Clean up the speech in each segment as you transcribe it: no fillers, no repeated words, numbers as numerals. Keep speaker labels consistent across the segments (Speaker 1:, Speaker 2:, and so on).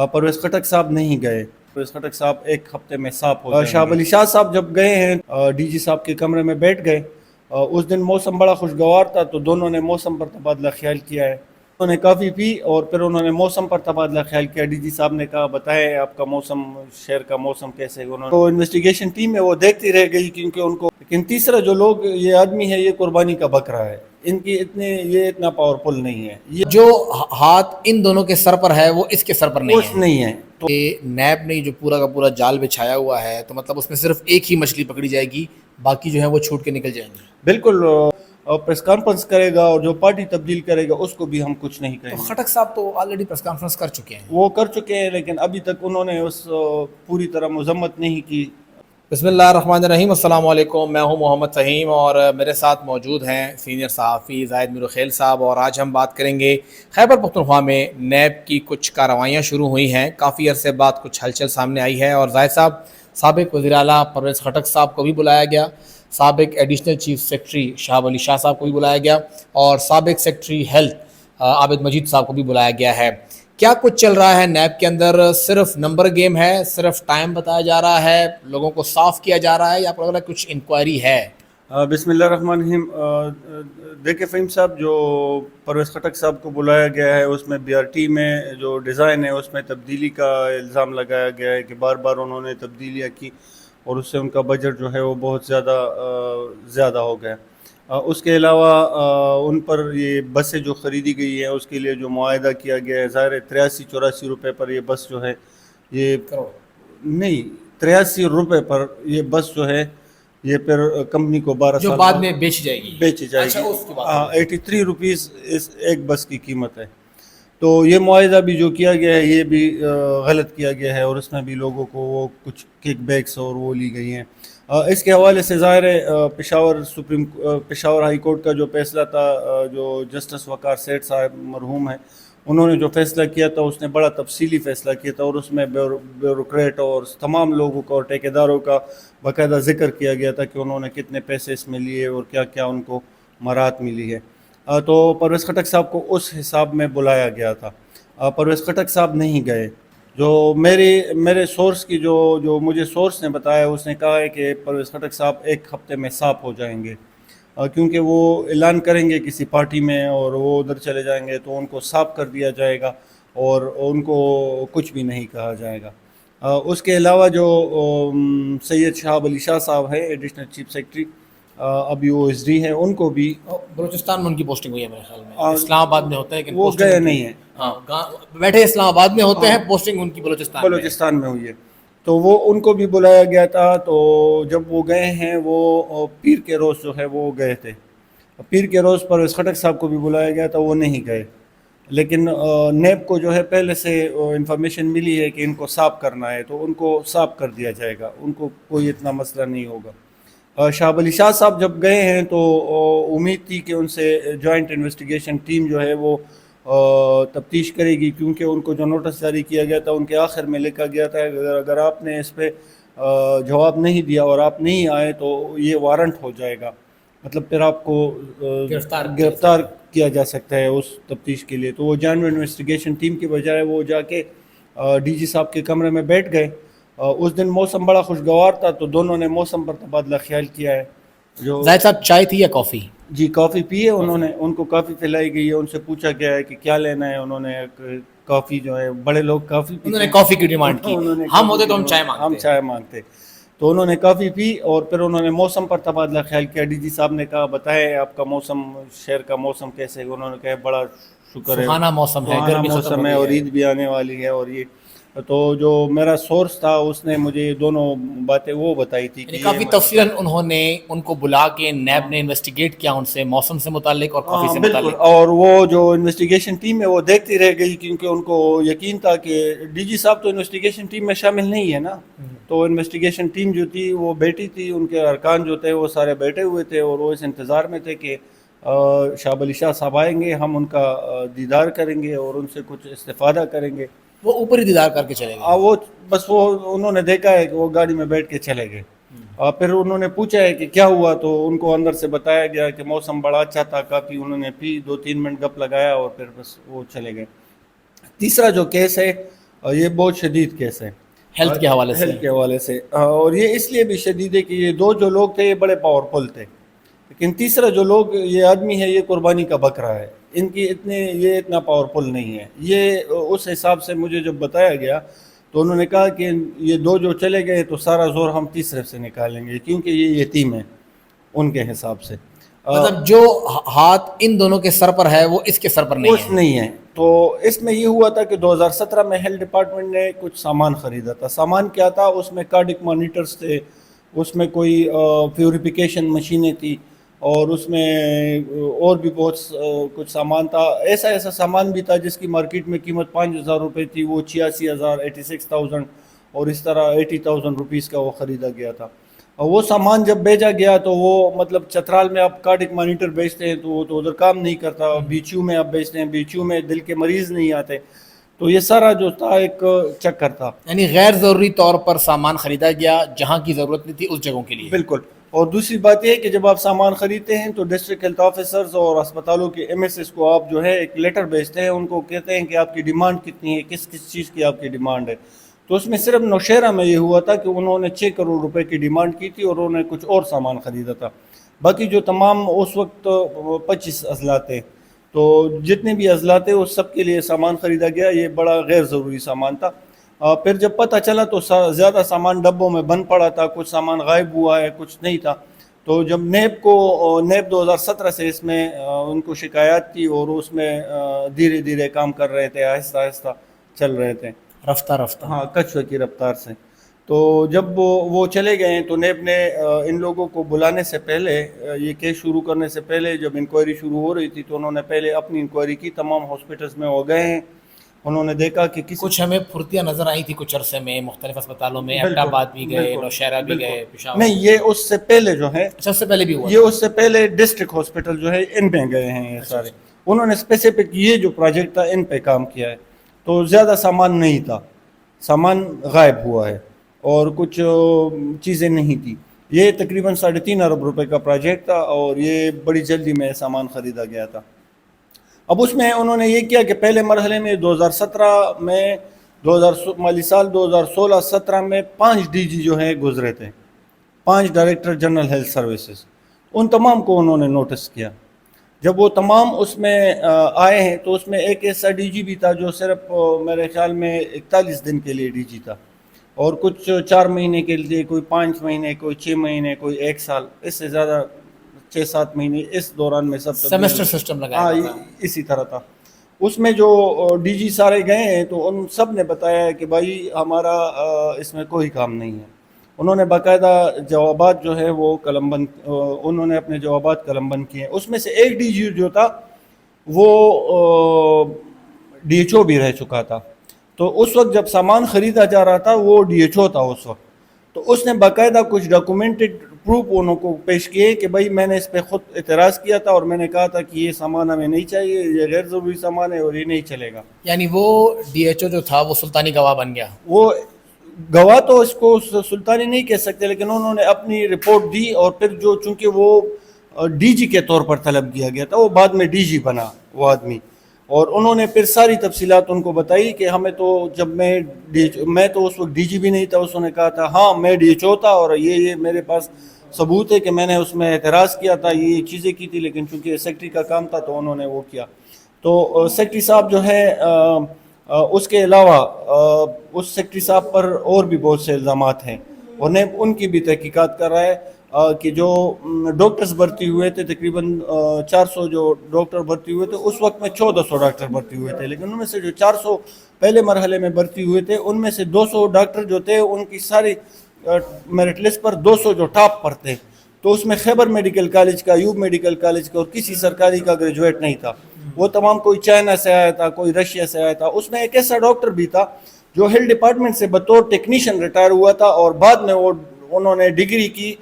Speaker 1: پرویز خٹک صاحب نہیں گئے. پرویز خٹک صاحب ایک ہفتے میں صاف ہو جائیں گے. شہاب علی شاہ صاحب جب گئے ہیں ڈی جی صاحب کے کمرے میں بیٹھ گئے. اس دن موسم بڑا خوشگوار تھا تو دونوں نے موسم پر تبادلہ خیال کیا ہے. انہوں نے کافی پی اور پھر انہوں نے موسم پر تبادلہ خیال کیا. ڈی جی صاحب نے کہا بتائیں آپ کا موسم شہر کا موسم کیسے. تو انویسٹیگیشن ٹیم ہے وہ دیکھتی رہ گئی کیونکہ ان کو. لیکن تیسرا جو لوگ یہ آدمی ہے یہ قربانی کا بکرا ہے. ان کی یہ اتنا پاورفل نہیں ہے. یہ
Speaker 2: جو ہاتھ ان دونوں کے سر پر ہے وہ اس کے سر پر
Speaker 1: نہیں ہے.
Speaker 2: تو نیب نے جو پورا کا پورا جال بچھایا ہوا ہے تو مطلب اس میں صرف ایک ہی مچھلی پکڑی جائے گی, باقی جو ہے وہ چھوٹ کے نکل جائیں گے.
Speaker 1: بالکل پریس کانفرنس کرے گا اور جو پارٹی تبدیل کرے گا اس کو بھی ہم کچھ نہیں کہیں گے.
Speaker 2: خٹک صاحب تو آلریڈی پریس کانفرنس کر چکے ہیں.
Speaker 1: وہ کر چکے ہیں لیکن ابھی تک انہوں نے اس پوری طرح مذمت نہیں کی.
Speaker 2: بسم اللہ الرحمن الرحیم. السلام علیکم, میں ہوں محمد فہیم اور میرے ساتھ موجود ہیں سینئر صحافی زاہد میرخیل صاحب. اور آج ہم بات کریں گے خیبر پختونخوا میں نیب کی کچھ کارروائیاں شروع ہوئی ہیں. کافی عرصے بعد کچھ ہلچل سامنے آئی ہے اور زاہد صاحب سابق وزیر اعلیٰ پرویز خٹک صاحب کو بھی بلایا گیا, سابق ایڈیشنل چیف سیکرٹری شہاب علی شاہ صاحب کو بھی بلایا گیا اور سابق سیکرٹری ہیلتھ عابد مجید صاحب کو بھی بلایا گیا ہے. کیا کچھ چل رہا ہے نیب کے اندر؟ صرف نمبر گیم ہے, صرف ٹائم بتایا جا رہا ہے, لوگوں کو صاف کیا جا رہا ہے, یا پر کچھ انکوائری ہے؟
Speaker 1: بسم اللہ الرحمن الرحیم. دیکھیں فہیم صاحب, جو پرویز خٹک صاحب کو بلایا گیا ہے اس میں بی آر ٹی میں جو ڈیزائن ہے اس میں تبدیلی کا الزام لگایا گیا ہے کہ بار بار انہوں نے تبدیلیاں کی اور اس سے ان کا بجٹ جو ہے وہ بہت زیادہ ہو گیا. اس کے علاوہ ان پر یہ بسیں جو خریدی گئی ہیں اس کے لیے جو معاہدہ کیا گیا ہے, ظاہر ہے 83-84 روپے پر یہ بس جو ہے, یہ نہیں 83 روپے پر یہ بس جو ہے یہ پھر کمپنی کو 12
Speaker 2: جو
Speaker 1: سال
Speaker 2: بعد میں بیچی جائے گی.
Speaker 1: 83 روپیز اس ایک بس کی قیمت ہے. تو یہ معاہدہ بھی جو کیا گیا ہے یہ بھی غلط کیا گیا ہے اور اس میں بھی لوگوں کو وہ کچھ کک بیکس اور وہ لی گئی ہیں. اس کے حوالے سے ظاہر ہے پشاور ہائی کورٹ کا جو فیصلہ تھا, جو جسٹس وقار سیٹھ صاحب مرحوم ہیں انہوں نے جو فیصلہ کیا تھا اس نے بڑا تفصیلی فیصلہ کیا تھا اور اس میں بیوروکریٹ اور تمام لوگوں کا اور ٹھیکیداروں کا باقاعدہ ذکر کیا گیا تھا کہ انہوں نے کتنے پیسے اس میں لیے اور کیا کیا ان کو مراحت ملی ہے. تو پرویز خٹک صاحب کو اس حساب میں بلایا گیا تھا. پرویز خٹک صاحب نہیں گئے. جو میرے سورس کی جو مجھے سورس نے بتایا اس نے کہا ہے کہ پرویز خٹک صاحب ایک ہفتے میں صاف ہو جائیں گے, کیونکہ وہ اعلان کریں گے کسی پارٹی میں اور وہ ادھر چلے جائیں گے تو ان کو صاف کر دیا جائے گا اور ان کو کچھ بھی نہیں کہا جائے گا. اس کے علاوہ جو سید شہاب علی شاہ صاحب ہیں ایڈیشنل چیف سیکرٹری, ابھی وہ ایس ڈی ہیں, ان کو بھی
Speaker 2: بلوچستان میں ان کی پوسٹنگ ہوئی ہے میرے خیال میں. اسلام آباد میں ہوتا ہے کہ
Speaker 1: وہ گئے نہیں ہیں.
Speaker 2: بیٹھے اسلام آباد میں ہوتے ہیں, پوسٹنگ ان کی
Speaker 1: بلوچستان میں ہوئی ہے. تو وہ ان کو بھی بلایا گیا تھا. تو جب وہ گئے ہیں وہ پیر کے روز جو ہے وہ گئے تھے. پیر کے روز پرویز خٹک صاحب کو بھی بلایا گیا تھا, وہ نہیں گئے. لیکن نیب کو جو ہے پہلے سے انفارمیشن ملی ہے کہ ان کو صاف کرنا ہے تو ان کو صاف کر دیا جائے گا, ان کو کوئی اتنا مسئلہ نہیں ہوگا. شہاب علی شاہ صاحب جب گئے ہیں تو امید تھی کہ ان سے جوائنٹ انویسٹیگیشن ٹیم جو ہے وہ تفتیش کرے گی, کیونکہ ان کو جو نوٹس جاری کیا گیا تھا ان کے آخر میں لکھا گیا تھا اگر آپ نے اس پہ جواب نہیں دیا اور آپ نہیں آئے تو یہ وارنٹ ہو جائے گا, مطلب پھر آپ کو گرفتار کیا جا سکتا ہے اس تفتیش کے لیے. تو وہ جوائنٹ انویسٹیگیشن ٹیم کی بجائے وہ جا کے ڈی جی صاحب کے کمرے میں بیٹھ گئے. اس دن موسم بڑا خوشگوار تھا تو دونوں نے موسم پر تبادلہ خیال کیا ہے. جو
Speaker 2: زاہد صاحب چائے تھی یا کافی؟
Speaker 1: جی کافی پی ہے انہوں نے, ان کو کافی پلائی گئی ہے. ان سے پوچھا گیا ہے کہ کیا لینا ہے, انہوں نے کافی جو ہے بڑے لوگ کافی
Speaker 2: انہوں نے کافی کی ڈیمانڈ کی, ہم ہوتے تو ہم
Speaker 1: چائے مانگتے. تو انہوں نے کافی پی اور پھر انہوں نے موسم پر تبادلہ خیال کیا. ڈی جی صاحب نے کہا بتائیں آپ کا موسم شہر کا موسم کیسے. انہوں نے کہا بڑا شکر ہے,
Speaker 2: سہانا موسم
Speaker 1: ہے اور عید بھی آنے والی ہے. اور یہ تو جو میرا سورس تھا اس نے مجھے دونوں باتیں وہ بتائی تھی کہ
Speaker 2: کافی تفصیلاً انہوں نے ان کو بلا کے نیب نے انویسٹیگیٹ کیا ان سے موسم سے متعلق اور کافی سے متعلق.
Speaker 1: اور وہ جو انویسٹیگیشن ٹیم ہے وہ دیکھتی رہ گئی کیونکہ ان کو یقین تھا کہ ڈی جی صاحب تو انویسٹیگیشن ٹیم میں شامل نہیں ہے نا. تو انویسٹیگیشن ٹیم جو تھی وہ بیٹھی تھی, ان کے ارکان جو تھے وہ سارے بیٹھے ہوئے تھے اور وہ اس انتظار میں تھے کہ شہاب علی شاہ صاحب آئیں گے, ہم ان کا دیدار کریں گے اور ان سے کچھ استفادہ کریں گے.
Speaker 2: وہ اوپر ہی دیدار کر کے چلے گئے.
Speaker 1: وہ بس وہ انہوں نے دیکھا ہے کہ وہ گاڑی میں بیٹھ کے چلے گئے. پھر انہوں نے پوچھا ہے کہ کیا ہوا تو ان کو اندر سے بتایا گیا کہ موسم بڑا اچھا تھا, کافی انہوں نے پی, 2-3 منٹ گپ لگایا اور پھر بس وہ چلے گئے. تیسرا جو کیس ہے یہ بہت شدید کیس ہے
Speaker 2: ہیلتھ کے حوالے سے.
Speaker 1: ہیلتھ کے حوالے سے. اور یہ اس لیے بھی شدید ہے کہ یہ دو جو لوگ تھے یہ بڑے پاورفل تھے، لیکن تیسرا جو لوگ یہ آدمی ہے یہ قربانی کا بکرا ہے، ان کی یہ اتنا پاورفل نہیں ہے. یہ اس حساب سے مجھے جب بتایا گیا تو انہوں نے کہا کہ یہ دو جو چلے گئے تو سارا زور ہم تیسرے سے نکالیں گے کیونکہ یہ یتیم ہے ان کے حساب سے.
Speaker 2: مطلب جو ہاتھ ان دونوں کے سر پر ہے وہ اس کے سر پر نہیں ہے.
Speaker 1: تو اس میں یہ ہوا تھا کہ 2017 میں ہیلتھ ڈپارٹمنٹ نے کچھ سامان خریدا تھا. سامان کیا تھا؟ اس میں کارڈک مانیٹرز تھے، اس میں کوئی پیوریفیکیشن مشینیں تھی، اور اس میں اور بھی بہت کچھ سامان تھا. ایسا سامان بھی تھا جس کی مارکیٹ میں قیمت 5,000 روپے تھی، وہ 86,000 86,000 اور اس طرح 80,000 روپیز کا وہ خریدا گیا تھا. اور وہ سامان جب بھیجا گیا تو وہ مطلب چترال میں آپ کارڈک مانیٹر بیچتے ہیں تو وہ تو ادھر کام نہیں کرتا، BHU میں آپ بیچتے ہیں، BHU میں دل کے مریض نہیں آتے. تو یہ سارا جو تھا ایک چکر تھا.
Speaker 2: یعنی غیر ضروری طور پر سامان خریدا گیا جہاں کی ضرورت نہیں تھی اس جگہوں کے لیے.
Speaker 1: بالکل. اور دوسری بات یہ ہے کہ جب آپ سامان خریدتے ہیں تو ڈسٹرکٹ ہیلتھ آفیسرز اور اسپتالوں کے MSS کو آپ جو ہے ایک لیٹر بھیجتے ہیں، ان کو کہتے ہیں کہ آپ کی ڈیمانڈ کتنی ہے، کس چیز کی آپ کی ڈیمانڈ ہے. تو اس میں صرف نوشہرہ میں یہ ہوا تھا کہ انہوں نے 6 کروڑ روپے کی ڈیمانڈ کی تھی اور انہوں نے کچھ اور سامان خریدا تھا. باقی جو تمام اس وقت 25 اضلاع تھے، تو جتنے بھی اضلاع تھے اس سب کے لیے سامان خریدا گیا. یہ بڑا غیر ضروری سامان تھا. پھر جب پتہ چلا تو زیادہ سامان ڈبوں میں بند پڑا تھا، کچھ سامان غائب ہوا ہے، کچھ نہیں تھا. تو جب نیب 2017 سے اس میں ان کو شکایات تھی اور اس میں دھیرے دھیرے کام کر رہے تھے، آہستہ آہستہ چل رہے تھے،
Speaker 2: رفتہ رفتہ.
Speaker 1: ہاں، کچھوے کی رفتار سے. تو جب وہ چلے گئے تو نیب نے ان لوگوں کو بلانے سے پہلے، یہ کیس شروع کرنے سے پہلے جب انکوائری شروع ہو رہی تھی تو انہوں نے پہلے اپنی انکوائری کی. تمام ہاسپٹلس میں وہ گئے ہیں، انہوں نے دیکھا کہ
Speaker 2: کچھ ہمیں پھرتیاں نظر آئی تھی کچھ عرصے میں مختلف اسپتالوں میں، ایبٹ آباد بھی گئے، نوشہرہ بھی گئے، پشاور.
Speaker 1: نہیں، یہ اس سے پہلے جو ہے،
Speaker 2: سب سے پہلے بھی ہوا،
Speaker 1: یہ اس سے پہلے ڈسٹرکٹ ہاسپٹل جو ہے ان میں گئے ہیں یہ سارے. انہوں نے اسپیسیفک یہ جو پروجیکٹ تھا ان پہ کام کیا ہے. تو زیادہ سامان نہیں تھا، سامان غائب ہوا ہے اور کچھ چیزیں نہیں تھی. یہ تقریباً 3.5 ارب روپے کا پروجیکٹ تھا اور یہ بڑی جلدی میں سامان خریدا گیا تھا. اب اس میں انہوں نے یہ کیا کہ پہلے مرحلے میں 2017 میں مالی سال 2016-17 میں 5 DG جو ہیں گزرے تھے، 5 ڈائریکٹر جنرل ہیلتھ سروسز. ان تمام کو انہوں نے نوٹس کیا. جب وہ تمام اس میں آئے ہیں تو اس میں ایک ایسا DG بھی تھا جو صرف میرے خیال میں 41 دن کے لیے DG تھا، اور کچھ 4 مہینے کے لیے، کوئی 5 مہینے، کوئی 6 مہینے، کوئی 1 سال، اس سے زیادہ 6-7 مہینے اس دوران میں سب
Speaker 2: سیمسٹر سسٹم لگایا تھا.
Speaker 1: اسی طرح تھا. اس میں جو DG سارے گئے ہیں تو ان سب نے بتایا کہ بھائی ہمارا اس میں کوئی کام نہیں ہے. انہوں نے باقاعدہ جوابات جو ہے وہ قلم بند، انہوں نے اپنے جوابات قلم بند کیے. اس میں سے ایک DG جو تھا وہ DHO بھی رہ چکا تھا. تو اس وقت جب سامان خریدا جا رہا تھا وہ DHO تھا اس وقت. تو اس نے باقاعدہ کچھ ڈاکومنٹڈ پروف انہوں کو پیش کیے کہ بھائی میں نے اس پہ خود اعتراض کیا تھا اور میں نے کہا تھا کہ یہ سامان ہمیں نہیں چاہیے، یہ غیر ضروری سامان ہے اور یہ نہیں چلے گا.
Speaker 2: یعنی وہ DHO جو تھا وہ سلطانی گواہ بن گیا.
Speaker 1: وہ گواہ تو اس کو سلطانی نہیں کہہ سکتے، لیکن انہوں نے اپنی رپورٹ دی. اور پھر جو چونکہ وہ DG کے طور پر طلب کیا گیا تھا، وہ بعد میں DG بنا وہ آدمی. اور انہوں نے پھر ساری تفصیلات ان کو بتائی کہ ہمیں تو جب میں تو اس وقت DG بھی نہیں تھا. اس نے کہا تھا ہاں میں DHO تھا اور یہ میرے پاس ثبوت ہے کہ میں نے اس میں اعتراض کیا تھا، یہ چیزیں کی تھی، لیکن چونکہ سیکرٹری کا کام تھا تو انہوں نے وہ کیا. تو سیکرٹری صاحب جو ہے، اس کے علاوہ اس سیکرٹری صاحب پر اور بھی بہت سے الزامات ہیں اور نیب ان کی بھی تحقیقات کر رہا ہے کہ جو ڈاکٹرز بھرتی ہوئے تھے، تقریباً 400 جو ڈاکٹر بھرتی ہوئے تھے، اس وقت میں 1400 ڈاکٹر بھرتی ہوئے تھے. لیکن ان میں سے جو 400 پہلے مرحلے میں بھرتی ہوئے تھے ان میں سے 200 ڈاکٹر جو تھے ان کی ساری میرٹ لسٹ پر 200 جو ٹاپ پر تھے، تو اس میں خیبر میڈیکل کالج کا، ایوب میڈیکل کالج کا اور کسی سرکاری کا گریجویٹ نہیں تھا. وہ تمام کوئی چائنا سے آیا تھا، کوئی رشیا سے آیا تھا. اس میں ایک ایسا ڈاکٹر بھی تھا جو ہیلتھ ڈپارٹمنٹ سے بطور ٹیکنیشین ریٹائر ہوا تھا اور بعد میں انہوں نے ڈگری کی،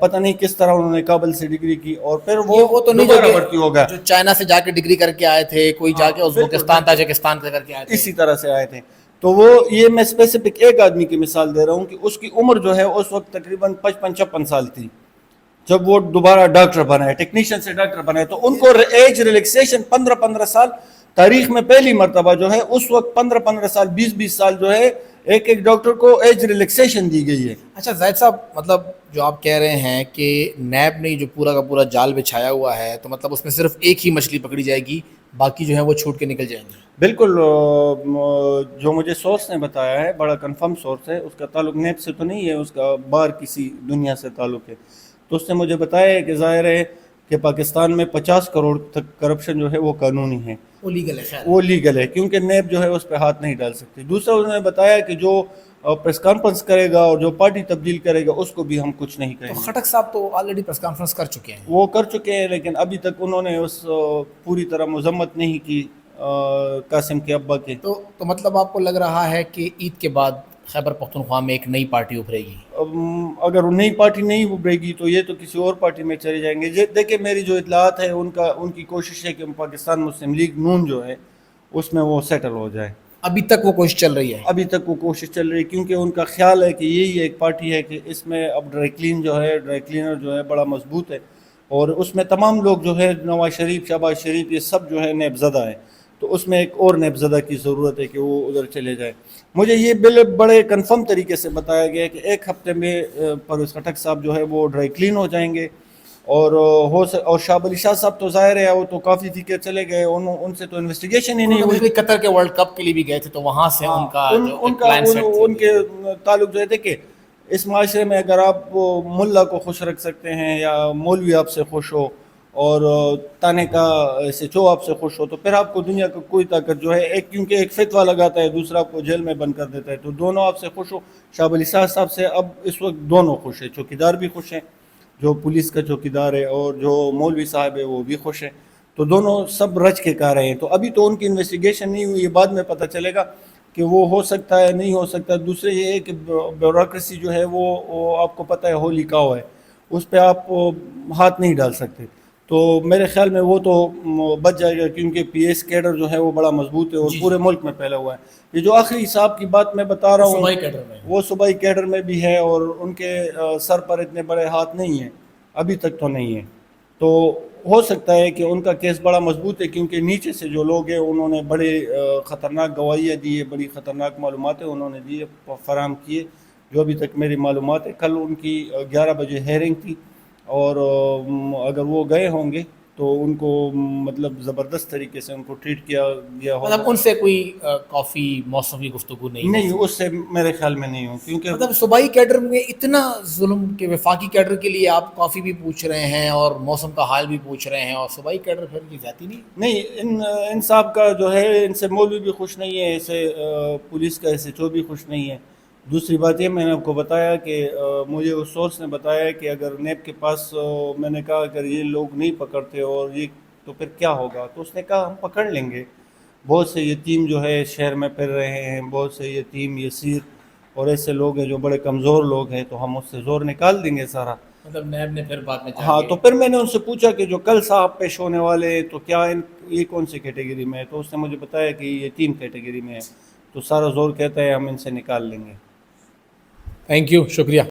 Speaker 1: پتہ نہیں کس طرح انہوں نے کابل سے ڈگری کی اور پھر وہ
Speaker 2: تو نہیں
Speaker 1: دوبارہ بھرتی ہو گیا.
Speaker 2: جو چائنا سے جا کے ڈگری کر کے آئے تھے، کوئی جا کے ازبکستان تاجکستان سے کر کے آئے تھے،
Speaker 1: اسی طرح سے آئے تھے. تو وہ یہ میں اسپیسیفک ایک آدمی کی مثال دے رہا ہوں کہ اس کی عمر جو ہے اس وقت تقریباً 55-56 سال تھی جب وہ دوبارہ ڈاکٹر بنائے، ٹیکنیشین سے ڈاکٹر بنائے. تو ان کو ایج ریلیکسیشن 15-15 سال تاریخ میں پہلی مرتبہ جو ہے اس وقت 15 سال 20 سال جو ہے ایک ڈاکٹر کو ایج ریلیکسیشن دی گئی ہے.
Speaker 2: اچھا زاہد صاحب، مطلب جو آپ کہہ رہے ہیں کہ نیب نے جو پورا کا پورا جال بچھایا ہوا ہے، تو مطلب اس میں صرف ایک ہی مچھلی پکڑی جائے گی، باقی جو ہے وہ چھوٹ کے نکل جائیں گے؟
Speaker 1: بالکل. جو مجھے سورس نے بتایا ہے، بڑا کنفرم سورس ہے، اس کا تعلق نیب سے تو نہیں ہے، اس کا باہر کسی دنیا سے تعلق ہے. تو اس نے مجھے بتایا ہے کہ ظاہر ہے کہ پاکستان میں 50 کروڑ تک کرپشن جو ہے وہ قانونی ہے،
Speaker 2: وہ لیگل ہے. خیر،
Speaker 1: وہ لیگل ہے، کیونکہ نیب جو ہے اس پہ ہاتھ نہیں ڈال سکتی. دوسرا انہوں نے بتایا کہ جو پریس کانفرنس کرے گا اور جو پارٹی تبدیل کرے گا اس کو بھی ہم کچھ نہیں کہیں
Speaker 2: تو
Speaker 1: گے.
Speaker 2: خٹک صاحب تو آلریڈی پریس کانفرنس کر چکے ہیں.
Speaker 1: وہ کر چکے ہیں، لیکن ابھی تک انہوں نے اس پوری طرح مذمت نہیں کی قاسم کے ابا کے.
Speaker 2: تو مطلب آپ کو لگ رہا ہے کہ عید کے بعد خیبر پختونخوا میں ایک نئی پارٹی ابھرے گی؟
Speaker 1: اگر نئی پارٹی نہیں ابھرے گی تو یہ تو کسی اور پارٹی میں چلے جائیں گے. دیکھیں میری جو اطلاعات ہے ان کی کوشش ہے کہ پاکستان مسلم لیگ نون جو ہے اس میں وہ سیٹل ہو جائے.
Speaker 2: ابھی تک وہ کوشش چل رہی ہے؟
Speaker 1: ابھی تک وہ کوشش چل رہی ہے، کیونکہ ان کا خیال ہے کہ یہی ایک پارٹی ہے کہ اس میں اب ڈرائی کلینر جو ہے بڑا مضبوط ہے، اور اس میں تمام لوگ جو ہے نواز شریف، شہباز شریف، یہ سب جو ہے نیب زدہ ہیں. تو اس میں ایک اور نیب زدہ کی ضرورت ہے کہ وہ ادھر چلے جائے. مجھے یہ بڑے کنفرم طریقے سے بتایا گیا ہے کہ ایک ہفتے میں پرویز خٹک صاحب جو ہے وہ ڈرائی کلین ہو جائیں گے، اور شاہب علی شاہ صاحب تو ظاہر ہے وہ تو کافی فکر چلے گئے، ان سے تو انویسٹیگیشن ہی نہیں ہوئی.
Speaker 2: قطر کے ورلڈ کپ کے لیے بھی گئے تھے، تو وہاں سے ان کا
Speaker 1: ان کے تعلق جو ہے. دیکھیں اس معاشرے میں اگر آپ ملا کو خوش رکھ سکتے ہیں یا مولوی آپ سے خوش ہو اور تانے کا SHO آپ سے خوش ہو، تو پھر آپ کو دنیا کا کوئی طاقت جو ہے کیونکہ ایک فتویٰ لگاتا ہے، دوسرا آپ کو جیل میں بند کر دیتا ہے. تو دونوں آپ سے خوش ہو. شاہب علی شاہ صاحب سے اب اس وقت دونوں خوش ہیں، چوکیدار بھی خوش ہیں، جو پولیس کا چوکیدار ہے، اور جو مولوی صاحب ہے وہ بھی خوش ہیں. تو دونوں سب رچ کے کہہ رہے ہیں. تو ابھی تو ان کی انویسٹیگیشن نہیں ہوئی، یہ بعد میں پتہ چلے گا کہ وہ ہو سکتا ہے نہیں ہو سکتا. دوسرے یہ ہے کہ بیوروکریسی جو ہے وہ آپ کو پتہ ہے ہولی کاؤ ہے، اس پہ آپ ہاتھ نہیں ڈال سکتے. تو میرے خیال میں وہ تو بچ جائے گا، کیونکہ پی ایس کیڈر جو ہے وہ بڑا مضبوط ہے اور پورے ملک میں پھیلا ہوا ہے. یہ جو آخری حساب کی بات میں بتا رہا ہوں وہ صوبائی کیڈر میں بھی ہے، اور ان کے سر پر اتنے بڑے ہاتھ نہیں ہیں، ابھی تک تو نہیں ہے. تو ہو سکتا ہے کہ ان کا کیس بڑا مضبوط ہے، کیونکہ نیچے سے جو لوگ ہیں انہوں نے بڑے خطرناک گواہیاں دی ہے، بڑی خطرناک معلومات انہوں نے دی فراہم کیے، جو ابھی تک میری معلومات ہے. کل ان کی 11 بجے ہیئرنگ تھی، اور اگر وہ گئے ہوں گے تو ان کو مطلب زبردست طریقے سے ان کو ٹریٹ کیا گیا ہوگا.
Speaker 2: مطلب ان سے کوئی کافی موسمی گفتگو نہیں
Speaker 1: اس سے میرے خیال میں نہیں ہو، کیونکہ
Speaker 2: مطلب صوبائی کیڈر میں اتنا ظلم کہ وفاقی کیڈر کے لیے آپ کافی بھی پوچھ رہے ہیں اور موسم کا حال بھی پوچھ رہے ہیں، اور صوبائی کیڈر پھر کی جاتی
Speaker 1: نہیں. ان صاحب کا جو ہے ان سے مولوی بھی خوش نہیں ہے، اسے پولیس کا SHO بھی خوش نہیں ہے. دوسری بات یہ میں نے آپ کو بتایا کہ مجھے اس سورس نے بتایا کہ اگر نیب کے پاس میں نے کہا اگر یہ لوگ نہیں پکڑتے اور یہ تو پھر کیا ہوگا، تو اس نے کہا ہم پکڑ لیں گے. بہت سے یتیم جو ہے شہر میں پھر رہے ہیں، بہت سے یتیم یسیر اور ایسے لوگ ہیں جو بڑے کمزور لوگ ہیں، تو ہم اس سے زور نکال دیں گے سارا.
Speaker 2: مطلب نیب نے پھر بعد میں
Speaker 1: ہاں. تو پھر میں نے ان سے پوچھا کہ جو کل صاحب پیش ہونے والے ہیں تو کیا یہ کون سی کیٹیگری میں ہے، تو اس نے مجھے بتایا کہ یہ 3 کیٹیگری میں ہے. تو سارا زور کہتا ہے ہم ان سے نکال لیں گے.
Speaker 2: تھینک یو، شکریہ.